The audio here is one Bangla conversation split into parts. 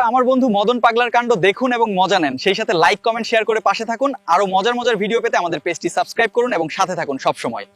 আমার বন্ধু মদন পাগলার কাণ্ড দেখুন এবং মজা নেন, সেই সাথে লাইক কমেন্ট শেয়ার করে পাশে থাকুন। আরো মজার মজার ভিডিও পেতে আমাদের পেজটি সাবস্ক্রাইব করুন এবং সাথে থাকুন সব সময়।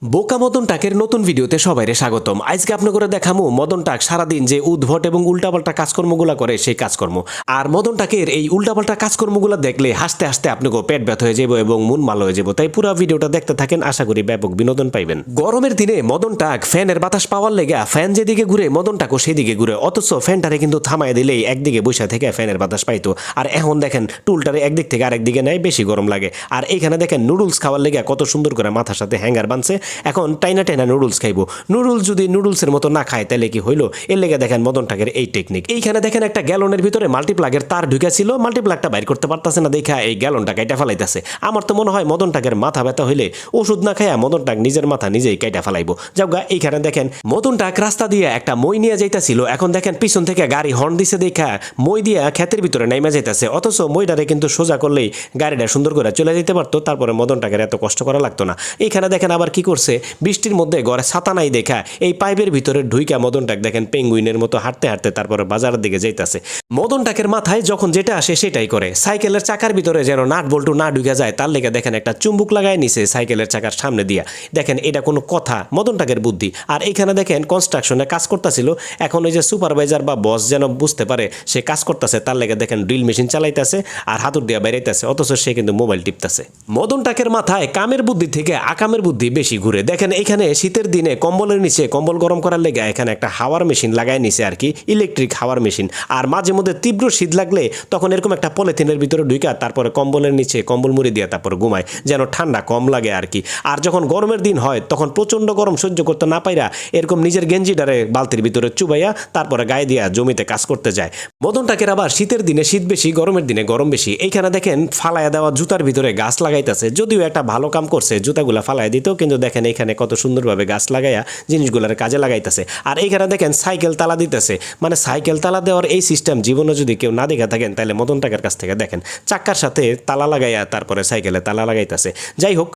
বোকা মদন টাকের নতুন ভিডিওতে সবাইরে স্বাগতম। আজকে আপনি করে দেখামু মদন টাক সারাদিন যে উদ্ভট এবং উল্টাপাল্টা কাজকর্মগুলা করে সেই কাজকর্ম। আর মদন টাকের এই উল্টাপাল্টা কাজকর্মগুলা দেখলে হাসতে হাসতে আপনাকে পেট ব্যথা হয়ে যাবো এবং মন মাল হয়ে যাবো। তাই পুরো ভিডিওটা দেখতে থাকেন, আশা করি ব্যাপক বিনোদন পাইবেন। গরমের দিনে মদন টাক ফ্যানের বাতাস পাওয়ার লেগে ফ্যান যেদিকে ঘুরে মদন টাকও সেদিকে ঘুরে, অথচ ফ্যানটারে কিন্তু থামায় দিলেই একদিকে বসে থেকে ফ্যানের বাতাস পাইতো। আর এখন দেখেন টুলটারে একদিক থেকে আরেকদিকে নেয়, বেশি গরম লাগে। আর এখানে দেখেন নুডলস খাওয়ার লেগে কত সুন্দর করে মাথার সাথে হ্যাঙ্গার বানছে, এখন টাইনা টাইনা নুডলস খাইবো। নুডলস যদি নুডলসের মতো না খায় তাহলে কি হইলো? এর লেগে দেখেন মদন টাকের এই টেকনিক। এইখানে দেখেন একটা গ্যালনের ভিতরে মাল্টিপ্লাগের তার ঢুকে ছিল, মাল্টিপ্লাগটা বাইর করতে পারতেছে না দেখা এই গ্যালনটা কাইটা ফেলাইতেছে। আমার তো মনে হয় মদন টাকের মাথা ব্যথা হইলে ওষুধ না খাইয়া মদন টাক নিজের মাথা নিজেই কাইটা ফেলাইবো। যাওগা এইখানে দেখেন মদন টাক রাস্তা দিয়ে একটা মই নিয়ে যাইতাছিল, এখন দেখেন পিছন থেকে গাড়ি হর্ন দিছে দেখা মই দিয়া ক্ষেতের ভিতরে নাইমা যাইতেছে, অথচ মইটারে কিন্তু সোজা করলেই গাড়িটা সুন্দর করে চলে যেতে পারতো, তারপরে মদন টাকের এত কষ্ট করা লাগতো না। এইখানে দেখেন আবার কি করছে, বৃষ্টির মধ্যে ঘরে ছাতা নাই দেখা এই পাইপের ভিতরে ঢুইকা মদন টাক দেখেন পেঙ্গুইনের মতো হাঁটতে হাঁটতে তারপরে বাজারের দিকে যাইতাছে। মদন টাকের মাথায় যখন যেটা আসে সেটাই করে। সাইকেলের চাকার ভিতরে যেন নাট বল্টু না ঢুকে যায় তার লেগে দেখেন একটা চুম্বুক লাগায় নিছে সাইকেলের চাকার সামনে দিয়া। দেখেন এটা কোনো কথা? মদন টাকের বুদ্ধি। আর এখানে দেখেন কনস্ট্রাকশনে কাজ করতেছিল, এখন ওই যে সুপারভাইজার বা বস যেন বুঝতে পারে সে কাজ করতেছে, তার লেগে দেখেন ড্রিল মেশিন চালাইতেছে আর হাতুর দিয়া বেরাইতেছে, অথচ সে কিন্তু মোবাইল টিপতেছে। মদন টাকের মাথায় কামের বুদ্ধি থেকে আকামের বুদ্ধি বেশি ঘুরে। দেখেন এখানে শীতের দিনে কম্বলের নিচে কম্বল গরম করার লেগে এখানে একটা হাওয়ার মেশিন লাগায় নিছে আর কি, ইলেকট্রিক হাওয়ার মেশিন। আর মাঝে মধ্যে তীব্র শীত লাগলে তখন এরকম একটা পলিথিনের ভিতরে ঢুকা তারপরে কম্বলের নিচে কম্বল মুড়ি দিয়ে তারপর ঘুমায়, যেন ঠান্ডা কম লাগে আর কি। আর যখন গরমের দিন হয় তখন প্রচন্ড গরম সহ্য করতে না পাইরা এরকম নিজের গেঞ্জিটারে বালতির ভিতরে চুবাইয়া তারপরে গায়ে দিয়া জমিতে কাজ করতে যায়। মদন টাকের আবার শীতের দিনে শীত বেশি, গরমের দিনে গরম বেশি। এইখানে দেখেন ফালাইয়া দেওয়া জুতার ভিতরে গাছ লাগাইতেছে, যদিও একটা ভালো কাম করছে, জুতাগুলা ফালাইয়া দিত, কিন্তু দেখেন এখানে কত সুন্দরভাবে গাছ লাগাইয়া জিনিসগুলোর কাজে লাগাইতেছে। আর এইখানে দেখেন সাইকেল তালা দিতেছে, মানে সাইকেল তালা দেওয়ার এই সিস্টেম জীবনে যদি কেউ না দেখে থাকেন তাহলে মদন টাকের কাছ থেকে দেখেন, চাক্কার সাথে তালা লাগাইয়া তারপরে সাইকেলে তালা লাগাইতেছে। যাই হোক,